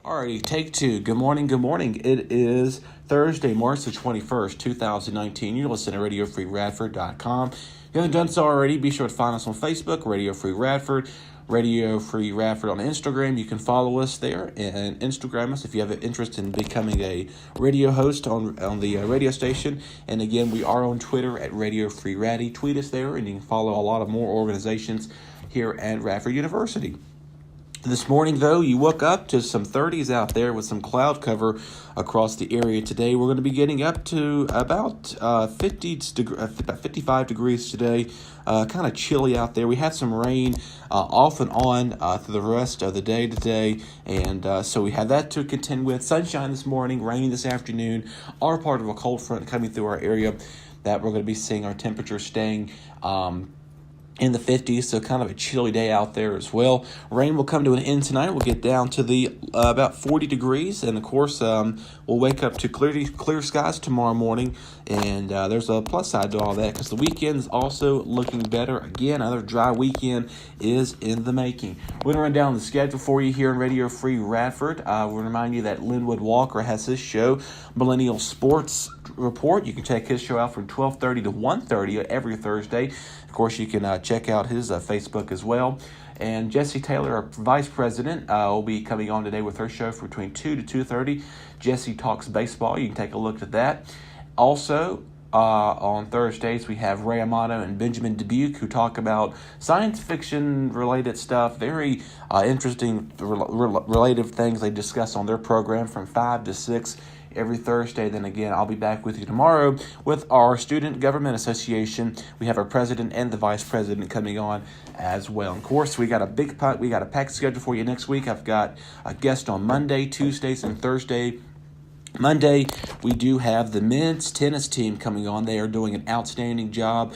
Alrighty, take two. Good morning, good morning. It is Thursday, March the 21st, 2019. You're listening to RadioFreeRadford.com. If you haven't done so already, be sure to find us on Facebook, Radio Free Radford, Radio Free Radford on Instagram. You can follow us there and Instagram us if you have an interest in becoming a radio host on the radio station. And again, we are on Twitter at Radio Free Raddy. Tweet us there, and you can follow a lot of more organizations here at Radford University. This morning, though, you woke up to some 30s out there with some cloud cover across the area today. We're going to be getting up to about 55 degrees today. Kind of chilly out there. We had some rain off and on through the rest of the day today, and so we had that to contend with. Sunshine this morning, rain this afternoon, are part of a cold front coming through our area that we're going to be seeing our temperature staying in the 50s, so kind of a chilly day out there as well. Rain will come to an end tonight. We'll get down to the about 40 degrees, and of course, we'll wake up to clear skies tomorrow morning, and there's a plus side to all that because the weekend's also looking better. Again, another dry weekend is in the making. We're going to run down the schedule for you here on Radio Free Radford. We'll remind you that Linwood Walker has his show, Millennial Sports Report. You can check his show out from 12:30 to 1:30 every Thursday. Of course, you can check out his Facebook as well. And Jessie Taylor, our vice president, will be coming on today with her show from between 2 to 2:30. Jessie Talks Baseball. You can take a look at that. Also, on Thursdays, we have Ray Amato and Benjamin Dubuque who talk about science fiction related stuff. Very interesting related things they discuss on their program from 5 to 6 every Thursday. Then again, I'll be back with you tomorrow with our Student Government Association. We have our president and the vice president coming on as well. Of course, we got a packed schedule for you next week. I've got a guest on Monday, Tuesdays, and Thursday. Monday, we do have the men's tennis team coming on. They are doing an outstanding job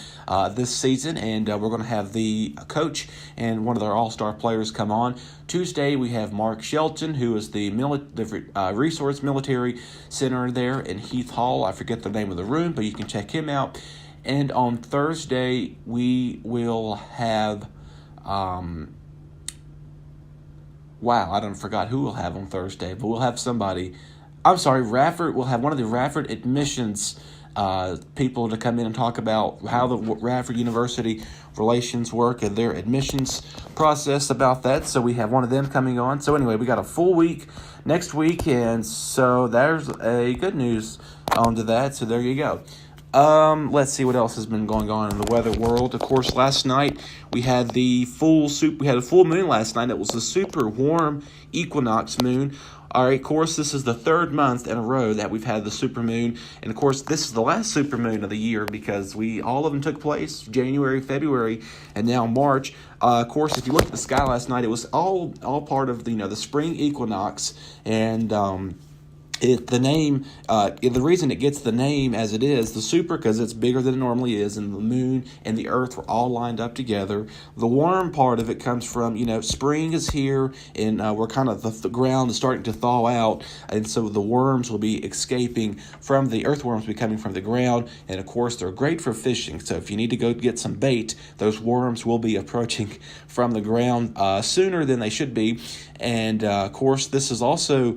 this season, and we're going to have the coach and one of their all-star players come on. Tuesday, we have Mark Shelton, who is the Resource Military Center there in Heath Hall. I forget the name of the room, but you can check him out. And on Thursday, we will have... I forgot who we'll have on Thursday, but we'll have somebody... Radford will have one of the Radford admissions people to come in and talk about how the Radford University relations work and their admissions process about that. So we have one of them coming on. So anyway, we got a full week next week, and so there's a good news onto that. So there you go. Let's see what else has been going on in the weather world. Of course, last night we had a full moon last night. It was a super warm equinox moon. All right, of course, this is the third month in a row that we've had the supermoon. And, of course, this is the last supermoon of the year because all of them took place January, February, and now March. Of course, if you look at the sky last night, it was all part of the spring equinox. And the reason it gets the name as it is, the super, because it's bigger than it normally is, and the moon and the earth were all lined up together. The warm part of it comes from, spring is here, and we're kind of, the ground is starting to thaw out, and so the worms will be escaping from the earthworms will be coming from the ground, and of course, they're great for fishing. So if you need to go get some bait, those worms will be approaching from the ground sooner than they should be. And of course, this is also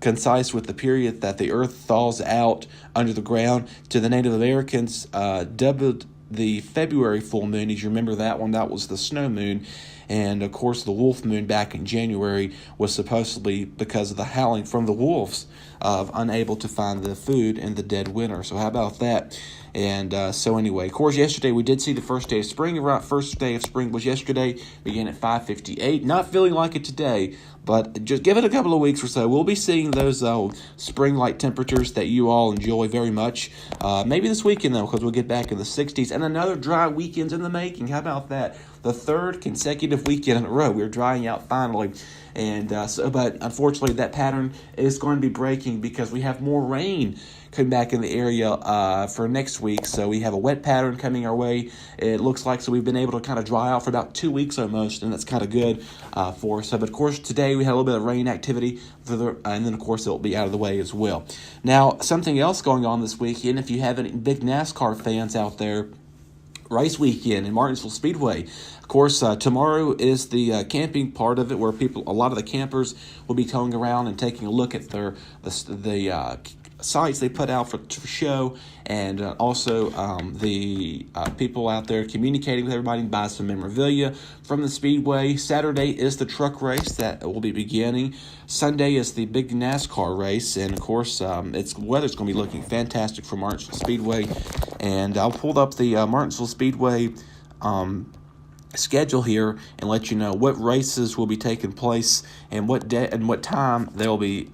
concise with the period that the earth thaws out under the ground. To the Native Americans, dubbed the February full moon. As you remember that one, that was the snow moon. And of course, the wolf moon back in January was supposedly because of the howling from the wolves of unable to find the food in the dead winter. So how about that? And so anyway, of course, yesterday we did see the first day of spring. First day of spring was yesterday, began at 5:58. Not feeling like it today, but just give it a couple of weeks or so. We'll be seeing those spring-like temperatures that you all enjoy very much. Maybe this weekend, though, because we'll get back in the 60s. And another dry weekend's in the making. How about that? The third consecutive weekend in a row. We're drying out finally. And but unfortunately, that pattern is going to be breaking because we have more rain coming back in the area for next week. So we have a wet pattern coming our way, it looks like. So we've been able to kind of dry out for about 2 weeks almost, and that's kind of good for us. But of course, today we had a little bit of rain activity, and then of course it'll be out of the way as well. Now, something else going on this weekend, if you have any big NASCAR fans out there, race weekend in Martinsville Speedway. Of course, tomorrow is the camping part of it, where a lot of the campers will be towing around and taking a look at the sites they put out for show, and also the people out there communicating with everybody and buy some memorabilia from the Speedway. Saturday is the truck race that will be beginning. Sunday is the big NASCAR race, and of course, weather's going to be looking fantastic for Martinsville Speedway. And I'll pull up the Martinsville Speedway schedule here and let you know what races will be taking place and what day and what time they'll be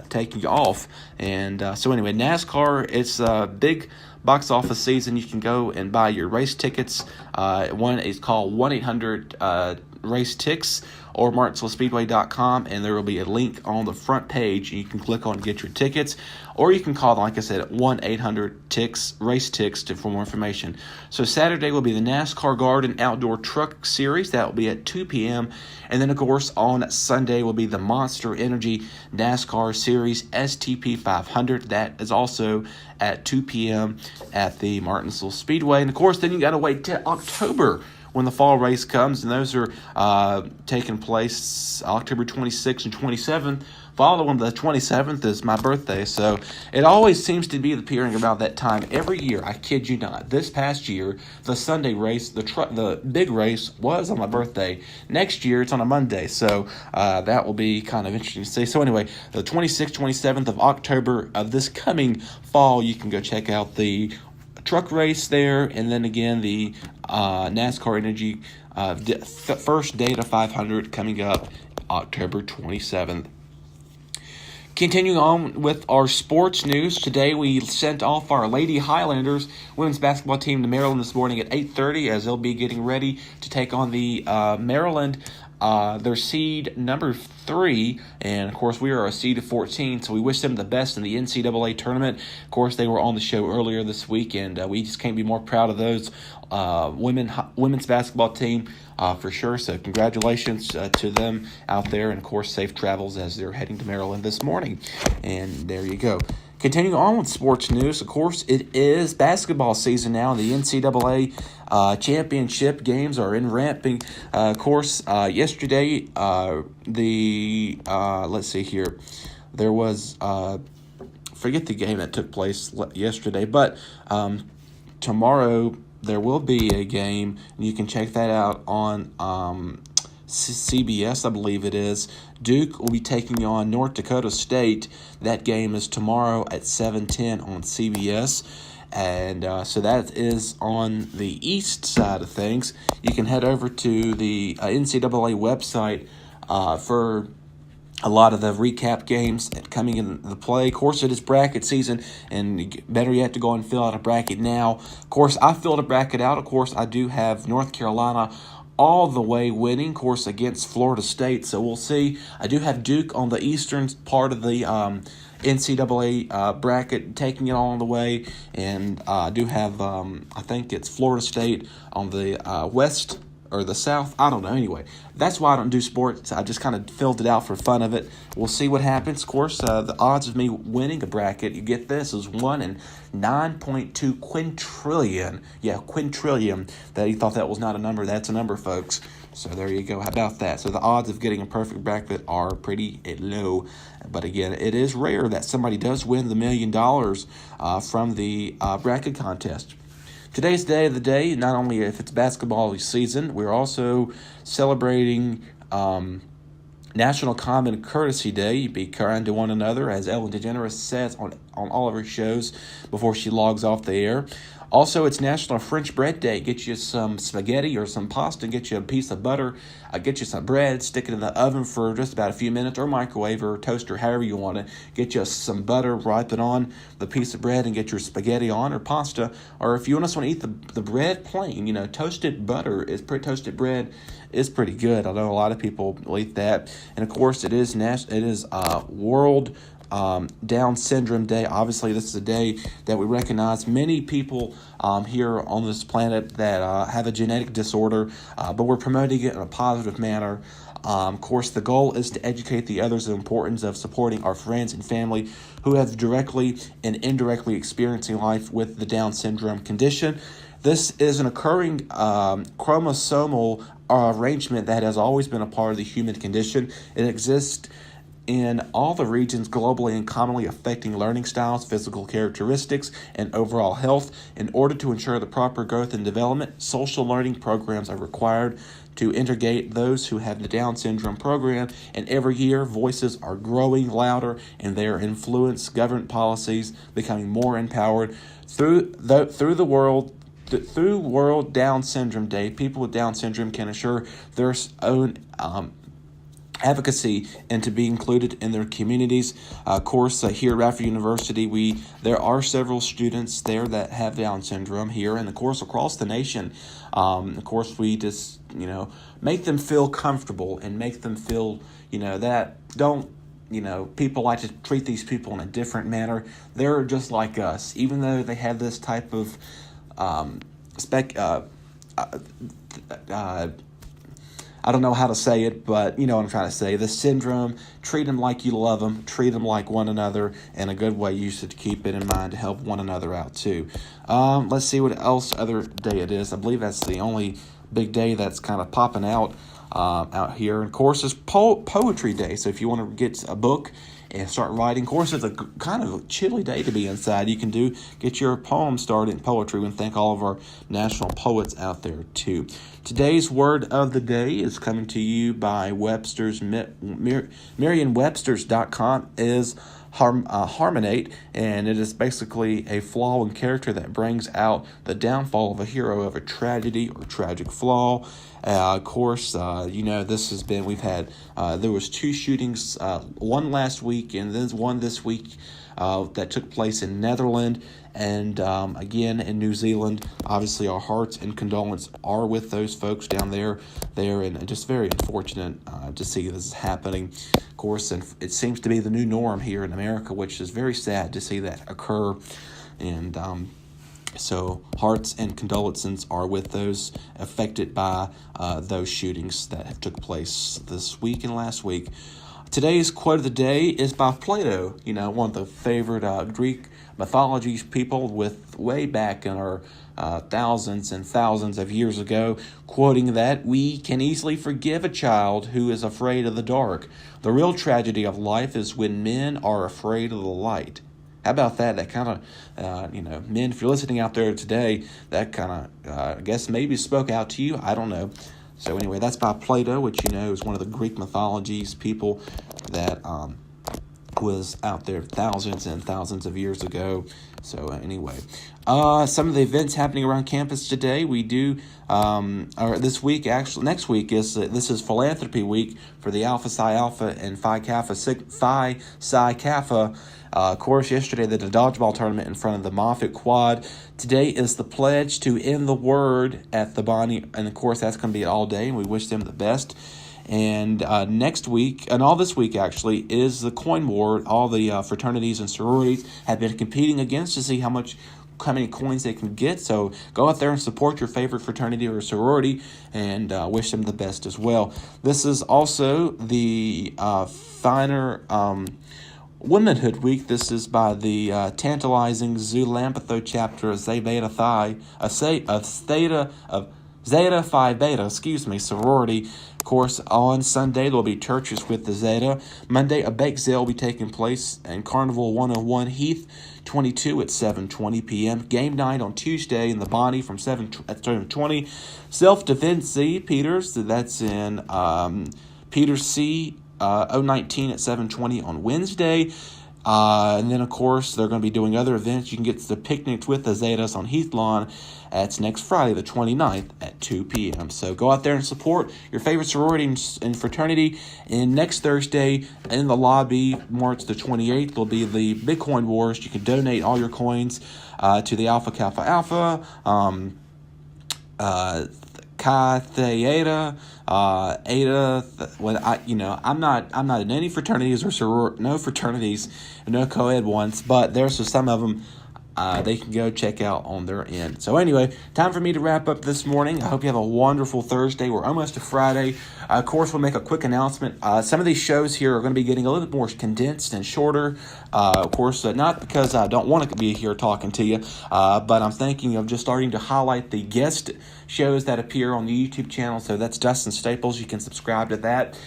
taking off. And so anyway, NASCAR, it's a big box office season. You can go and buy your race tickets. One is called 1-800-RACE-TICKS or MartinsvilleSpeedway.com, and there will be a link on the front page. You can click on and get your tickets, or you can call, like I said, at 1-800-RACE-TICKS for more information. So Saturday will be the NASCAR Garden Outdoor Truck Series. That will be at 2 p.m. And then, of course, on Sunday will be the Monster Energy NASCAR Series STP 500. That is also at 2 p.m. at the Martinsville Speedway. And, of course, then you got to wait till October when the fall race comes, and those are taking place October 26th and 27th. Following the 27th is my birthday, so it always seems to be appearing about that time every year. I kid you not. This past year, the Sunday race, the big race, was on my birthday. Next year, it's on a Monday, so that will be kind of interesting to see. So anyway, the 26th, 27th of October of this coming fall, you can go check out the truck race there, and then again the NASCAR Energy first Data 500 coming up October 27th. Continuing on with our sports news, today we sent off our Lady Highlanders women's basketball team to Maryland this morning at 8:30 as they'll be getting ready to take on the Maryland. Their seed number 3, and of course we are a seed of 14, so we wish them the best in the NCAA tournament. Of course, they were on the show earlier this week, and we just can't be more proud of those women's basketball team for sure. So congratulations to them out there, and of course safe travels as they're heading to Maryland this morning. And there you go. Continuing on with sports news, of course, it is basketball season now. The NCAA championship games are in ramping. Of course, yesterday, let's see here, there was, forget the game that took place yesterday, but tomorrow there will be a game, and you can check that out on CBS, I believe it is. Duke will be taking on North Dakota State. That game is tomorrow at 7:10 on CBS. And so that is on the east side of things. You can head over to the NCAA website for a lot of the recap games coming in the play. Of course, it is bracket season, and better yet to go and fill out a bracket now. Of course, I filled a bracket out. Of course, I do have North Carolina all the way winning, of course, against Florida State. So we'll see. I do have Duke on the eastern part of the NCAA bracket, taking it all the way. And I do have, I think it's Florida State on the west or the south. I don't know. Anyway, that's why I don't do sports. I just kind of filled it out for fun of it. We'll see what happens. Of course, the odds of me winning a bracket, you get this, is 1 in 9.2 quintillion. Yeah, quintillion. That you thought that was not a number. That's a number, folks. So there you go. How about that? So the odds of getting a perfect bracket are pretty low. But again, it is rare that somebody does win the $1 million from the bracket contest. Today's day of the day, not only if it's basketball season, we're also celebrating National Common Courtesy Day. Be kind to one another, as Ellen DeGeneres says on all of her shows before she logs off the air. Also, it's National French Bread Day. Get you some spaghetti or some pasta, get you a piece of butter, get you some bread, stick it in the oven for just about a few minutes, or microwave or toaster, however you want it. Get you some butter, wipe it on the piece of bread, and get your spaghetti on or pasta. Or if you just want to eat the bread plain, toasted bread is pretty good. I know a lot of people will eat that. And of course, it is World Down Syndrome Day. Obviously, this is a day that we recognize many people here on this planet that have a genetic disorder, but we're promoting it in a positive manner. Of course, the goal is to educate the others the importance of supporting our friends and family who have directly and indirectly experiencing life with the Down syndrome condition. This is an occurring chromosomal arrangement that has always been a part of the human condition. It exists in all the regions globally and commonly affecting learning styles, physical characteristics, and overall health. In order to ensure the proper growth and development, social learning programs are required to integrate those who have the Down syndrome program, and every year voices are growing louder and their influence government policies becoming more empowered through World Down Syndrome Day. People with Down syndrome can assure their own advocacy and to be included in their communities. Of course, here at Radford University, there are several students there that have Down syndrome here, and of course across the nation. Of course, we just make them feel comfortable and make them feel that don't. People like to treat these people in a different manner. They're just like us, even though they have this type of I don't know how to say it, but you know what I'm trying to say. The syndrome, treat them like you love them, treat them like one another, and a good way you should keep it in mind to help one another out too. Let's see what else other day it is. I believe that's the only big day that's kind of popping out here. And of course, it's Poetry Day, so if you want to get a book and start writing. Of course, it's a kind of a chilly day to be inside. You can get your poem started in poetry. And thank all of our national poets out there too. Today's word of the day is coming to you by Webster's Merriam-Webster's.com is harmonate, and it is basically a flaw in character that brings out the downfall of a hero of a tragedy or tragic flaw. Of course, this has been, there was 2 shootings, one last week and then one this week that took place in Netherlands and again in New Zealand. Obviously, our hearts and condolence are with those folks down there, and just very unfortunate to see this happening. Of course, and it seems to be the new norm here in America, which is very sad to see that occur. And so hearts and condolences are with those affected by those shootings that have took place this week and last week. Today's quote of the day is by Plato, one of the favorite Greek mythologies people with way back in our thousands and thousands of years ago, quoting that we can easily forgive a child who is afraid of the dark. The real tragedy of life is when men are afraid of the light. How about that? That kind of, men, if you're listening out there today, that kind of, I guess maybe spoke out to you. I don't know. So anyway, that's by Plato, which is one of the Greek mythologies people that was out there thousands and thousands of years ago. So anyway, some of the events happening around campus today, we do, or this week, actually, next week this is Philanthropy Week for the Alpha Psi Alpha and Phi Psi Kappa. Of course, yesterday they did a dodgeball tournament in front of the Moffitt Quad. Today is the pledge to end the word at the Bonnie, and of course that's going to be all day, and we wish them the best. And next week, and all this week actually, is the coin war. All the fraternities and sororities have been competing against to see how many coins they can get. So go out there and support your favorite fraternity or sorority, and wish them the best as well. This is also the finer Womanhood Week. This is by the tantalizing Zulampatho chapter of Zeta Phi Beta, sorority. Of course, on Sunday there will be churches with the Zeta. Monday, a bake sale will be taking place in Carnival 101 Heath 22 at 7:20 p.m. Game night on Tuesday in the Bonnie from 7:20. Self-Defense C Peters, that's in Peters C 019 at 7:20 on Wednesday. And then, of course, they're going to be doing other events. You can get the picnics with the Zetas on Heath Lawn. That's next Friday, the 29th at 2 p.m. So go out there and support your favorite sorority and fraternity. And next Thursday in the lobby, March the 28th, will be the Bitcoin Wars. You can donate all your coins to the Alpha Kappa Alpha, Chi Theta, Eta. I'm not in any fraternities or no fraternities, no co-ed ones, but there's some of them they can go check out on their end. So anyway, time for me to wrap up this morning. I hope you have a wonderful Thursday. We're almost to Friday. Of course, we'll make a quick announcement. Some of these shows here are going to be getting a little bit more condensed and shorter. Of course, not because I don't want to be here talking to you, but I'm thinking of just starting to highlight the guest shows that appear on the YouTube channel. So that's Dustin Staples. You can subscribe to that.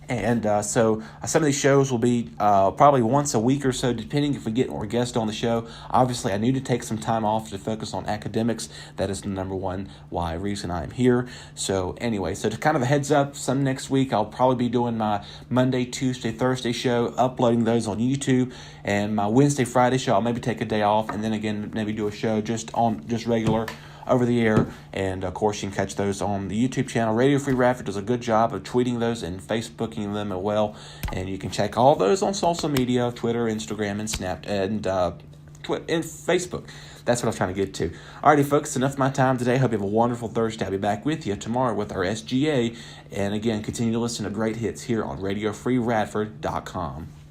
And so some of these shows will be probably once a week or so, depending if we get more guests on the show. Obviously, I need to take some time off to focus on academics. That is the number one reason I'm here. So anyway, so to kind of a heads up, some next week I'll probably be doing my Monday, Tuesday, Thursday show, uploading those on YouTube, and my Wednesday, Friday show I'll maybe take a day off, and then again maybe do a show just regular over the air. And of course you can catch those on the YouTube channel. Radio Free Radford does a good job of tweeting those and Facebooking them as well, and you can check all those on social media, Twitter, Instagram, and Snap, and Facebook. That's what I was trying to get to. Alrighty folks, enough of my time today. Hope you have a wonderful Thursday. I'll be back with you tomorrow with our SGA, and again continue to listen to great hits here on RadioFreeRadford.com.